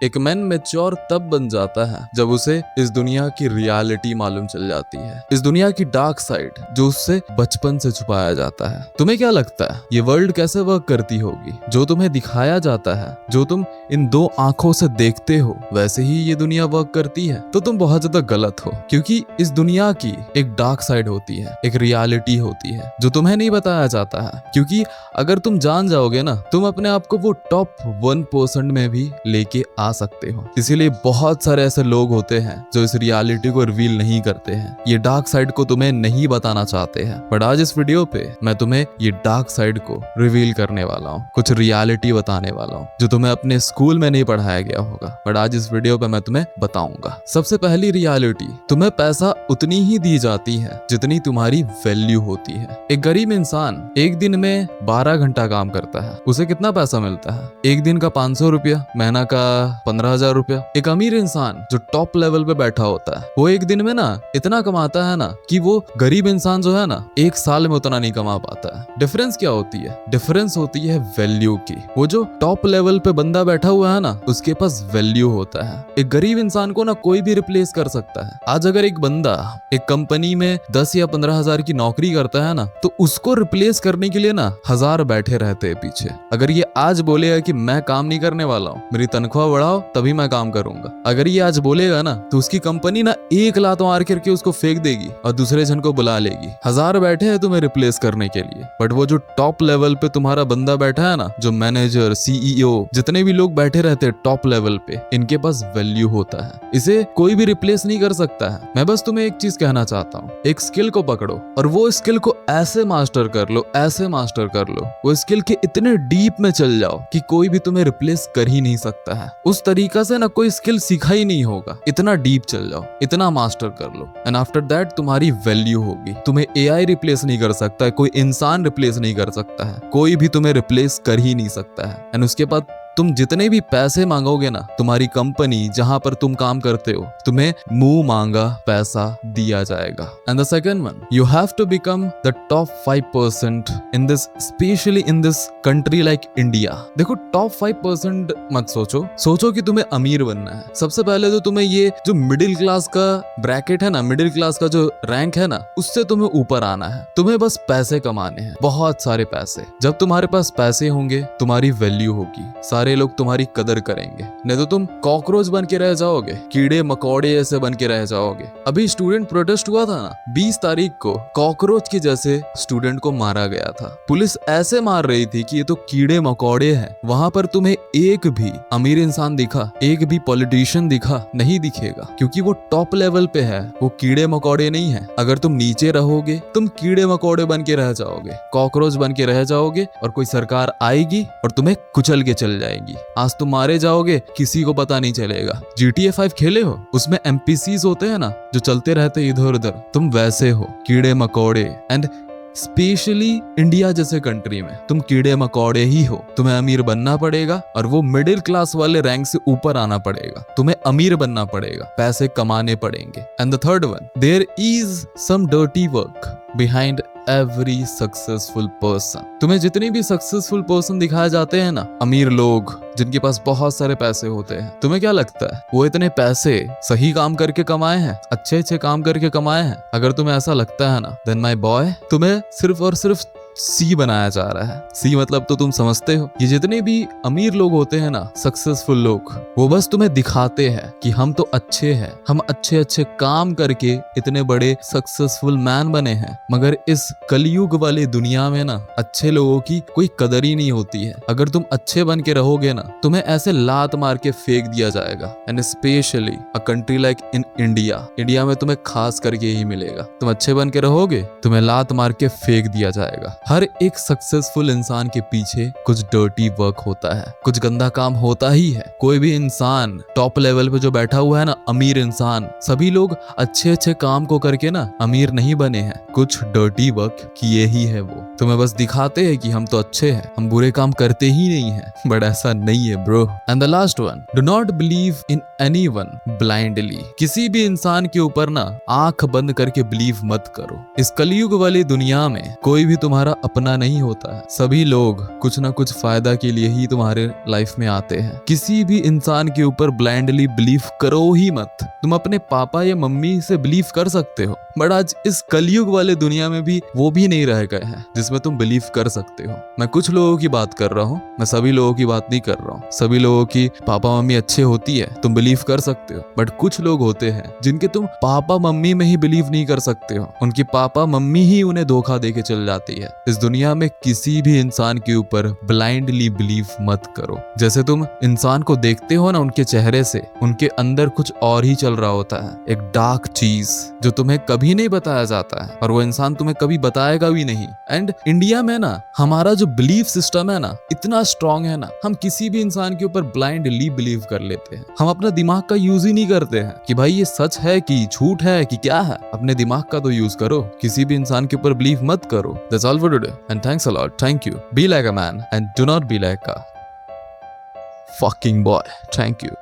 एक man mature तब बन जाता है जब उसे इस दुनिया की रियलिटी मालूम चल जाती है, इस दुनिया की डार्क साइड जो उससे बचपन से छुपाया जाता है। तुम्हें क्या लगता है ये वर्ल्ड कैसे वर्क करती होगी? जो तुम्हें दिखाया जाता है, जो तुम इन दो आंखों से देखते हो, वैसे ही ये दुनिया वर्क करती है? तो तुम बहुत ज्यादा गलत हो, क्योंकि इस दुनिया की एक डार्क साइड होती है, एक रियलिटी होती है जो तुम्हें नहीं बताया जाता है। क्योंकि अगर तुम जान जाओगे ना, तुम अपने आप को वो टॉप 1% में भी लेके आ सकते हो। इसीलिए बहुत सारे ऐसे लोग होते हैं जो इस रियलिटी को रिवील नहीं करते हैं, ये डार्क साइड को तुम्हें नहीं बताना चाहते हैं। बट आज इस वीडियो पे मैं तुम्हें ये डार्क साइड को रिवील करने वाला हूँ, कुछ रियलिटी बताने वाला हूँ जो तुम्हें अपने स्कूल में नहीं पढ़ाया गया होगा, बट आज इस वीडियो पे मैं तुम्हें बताऊंगा। सबसे पहली रियलिटी, तुम्हें पैसा उतनी ही दी जाती है जितनी तुम्हारी वैल्यू होती है। एक गरीब इंसान एक दिन में 12 घंटा काम करता है, उसे कितना पैसा मिलता है? एक दिन का 500 रुपया, महीना का 15,000 रुपया। एक अमीर इंसान जो टॉप लेवल पे बैठा होता है, वो एक दिन में ना इतना कमाता है ना कि वो गरीब इंसान जो है ना, एक साल में उतना नहीं कमा पाता है। डिफरेंस क्या होती है? डिफरेंस होती है वैल्यू की। वो जो टॉप लेवल पे बंदा बैठा हुआ है ना, उसके पास वैल्यू होता है। एक गरीब इंसान को ना कोई भी रिप्लेस कर सकता है। आज अगर एक बंदा एक कंपनी में 10 या 15,000 की नौकरी करता है ना, तो उसको रिप्लेस करने के लिए ना 1000 बैठे रहते हैं पीछे। अगर ये आज बोलेगा कि मैं काम नहीं करने वाला हूँ, मेरी तनख्वाह बढ़ाओ तभी मैं काम करूंगा, अगर ये आज बोलेगा ना, तो उसकी कंपनी ना एक लात मार करके उसको फेंक देगी और दूसरे जन को बुला लेगी। 1000 बैठे हैं तुम्हें रिप्लेस करने के लिए, बट वो जो टॉप लेवल पे तुम्हारा बंदा बैठा है ना, जो मैनेजर, सीईओ, जितने भी लोग बैठे रहते हैं टॉप लेवल पे, इनके पास वैल्यू होता है। इसे कोई भी रिप्लेस नहीं कर सकता है। मैं बस तुम्हें एक चीज कहना चाहता हूँ, एक स्किल को पकड़ो और वो स्किल को ऐसे मास्टर कर लो, ऐसे मास्टर कर लो, वो स्किल के इतने डीप में चल जाओ कि कोई भी तुम्हें रिप्लेस कर ही नहीं सकता है। उस तरीका से ना कोई स्किल सीखा ही नहीं होगा। इतना डीप चल जाओ, इतना मास्टर कर लो, एंड आफ्टर दैट तुम्हारी वैल्यू होगी। तुम्हें एआई रिप्लेस नहीं कर सकता है, कोई इंसान रिप्लेस नहीं कर सकता है, कोई भी तुम्हें रिप्लेस कर ही नहीं सकता है। एंड उसके बाद तुम जितने भी पैसे मांगोगे ना, तुम्हारी कंपनी जहां पर तुम काम करते हो, तुम्हें मुंह मांगा पैसा दिया जाएगा। And the second one, you have to become the top 5% in this, specially in this country like India. देखो, टॉप 5% मत सोचो, सोचो कि तुम्हें अमीर बनना है। सबसे पहले तो तुम्हें ये जो मिडिल क्लास का ब्रैकेट है ना, मिडिल क्लास का जो रैंक है ना, उससे तुम्हें ऊपर आना है। तुम्हें बस पैसे कमाने हैं, बहुत सारे पैसे। जब तुम्हारे पास पैसे होंगे, तुम्हारी वैल्यू होगी, सारे लोग तुम्हारी कदर करेंगे। नहीं तो तुम कॉकरोच बन के रह जाओगे, कीड़े मकोड़े ऐसे बन के रह जाओगे। अभी स्टूडेंट प्रोटेस्ट हुआ था ना, 20 तारीख को कॉकरोच के जैसे स्टूडेंट को मारा गया था। पुलिस ऐसे मार रही थी कि ये तो कीड़े मकोड़े हैं। वहां पर तुम्हें एक भी अमीर इंसान दिखा, एक भी पॉलिटिशियन दिखा? नहीं दिखेगा, क्योंकि वो टॉप लेवल पे है, वो कीड़े मकोड़े नहीं है। अगर तुम नीचे रहोगे, तुम कीड़े मकोड़े बन के रह जाओगे, कॉकरोच बन के रह जाओगे, और कोई सरकार आएगी और तुम्हें कुचल के चल जाएगी। आज तुम मारे जाओगे, किसी को पता नहीं चलेगा। GTA 5 खेले हो? उसमें NPCs होते हैं ना, जो चलते रहते इधर उधर, तुम वैसे हो, कीड़े मकोड़े। एंड स्पेशली इंडिया जैसे कंट्री में तुम कीड़े मकोड़े ही हो। तुम्हें अमीर बनना पड़ेगा और वो मिडिल क्लास वाले रैंक से ऊपर आना पड़ेगा। तुम्हें अमीर बनना पड़ेगा, पैसे कमाने पड़ेंगे। And the third one, there is some dirty work behind every successful person. तुम्हें जितने भी सक्सेसफुल पर्सन दिखाए जाते हैं ना, अमीर लोग जिनके पास बहुत सारे पैसे होते हैं, तुम्हें क्या लगता है वो इतने पैसे सही काम करके कमाए हैं, अच्छे अच्छे काम करके कमाए हैं? अगर तुम्हें ऐसा लगता है ना, देन माय बॉय, तुम्हें सिर्फ और सिर्फ सी बनाया जा रहा है। सी मतलब तो तुम समझते हो। ये जितने भी अमीर लोग होते हैं ना, सक्सेसफुल लोग, वो बस तुम्हें दिखाते हैं कि हम तो अच्छे हैं, हम अच्छे अच्छे काम करके इतने बड़े सक्सेसफुल मैन बने हैं। मगर इस कलयुग वाले दुनिया में ना, अच्छे लोगों की कोई कदर ही नहीं होती है। अगर तुम अच्छे बन के रहोगे ना, तुम्हें ऐसे लात मार के फेंक दिया जाएगा। And specially a country like in India, India में तुम्हें खास करके ही मिलेगा। तुम अच्छे बन के रहोगे, तुम्हें लात मार के फेंक दिया जाएगा। हर एक सक्सेसफुल इंसान के पीछे कुछ डर्टी वर्क होता है, कुछ गंदा काम होता ही है। कोई भी इंसान टॉप लेवल पे जो बैठा हुआ है ना, अमीर इंसान, सभी लोग अच्छे अच्छे काम को करके ना अमीर नहीं बने हैं, कुछ डर्टी वर्क किए ही है। वो तुम्हें बस दिखाते हैं कि हम तो अच्छे हैं, हम बुरे काम करते ही नहीं है, बट ऐसा नहीं है bro. And the last one, do not believe in anyone blindly. किसी भी इंसान के ऊपर ना आंख बंद करके बिलीव मत करो। इस कलयुग वाली दुनिया में कोई भी तुम्हारा तुम्हारा अपना नहीं होता है। सभी लोग कुछ ना कुछ फायदा के लिए ही तुम्हारे लाइफ में आते हैं। किसी भी इंसान के ऊपर ब्लाइंडली बिलीव करो ही मत। तुम अपने पापा या मम्मी से बिलीव कर सकते हो, बट आज इस कलयुग वाले दुनिया में भी वो भी नहीं रह गए हैं जिसमें तुम बिलीव कर सकते हो। मैं कुछ लोगों की बात कर रहा हूँ, मैं सभी लोगों की बात नहीं कर रहा हूँ। सभी लोगों की पापा मम्मी अच्छे होती है, तुम बिलीव कर सकते हो, बट कुछ लोग होते हैं जिनके तुम पापा मम्मी में ही बिलीव नहीं कर सकते हो। उनकी पापा मम्मी ही उन्हें धोखा देके चल जाती है। इस दुनिया में किसी भी इंसान के ऊपर ब्लाइंडली बिलीव मत करो। जैसे तुम इंसान को देखते हो ना, उनके चेहरे से उनके अंदर कुछ और ही चल रहा होता है, एक डार्क चीज जो तुम्हें कभी नहीं बताया जाता है और वो इंसान तुम्हें कभी बताएगा भी नहीं। एंड इंडिया में ना हमारा जो बिलीफ सिस्टम है ना इतना स्ट्रांग है ना, हम किसी भी इंसान के ऊपर ब्लाइंडली बिलीव कर लेते हैं। हम अपना दिमाग का यूज ही नहीं करते हैं कि भाई ये सच है कि झूठ है कि क्या है। अपने दिमाग का तो यूज करो, किसी भी इंसान के ऊपर बिलीव मत करो। That's all for today and thanks a lot. Thank you. Be like a man and do not be like a fucking boy. Thank you.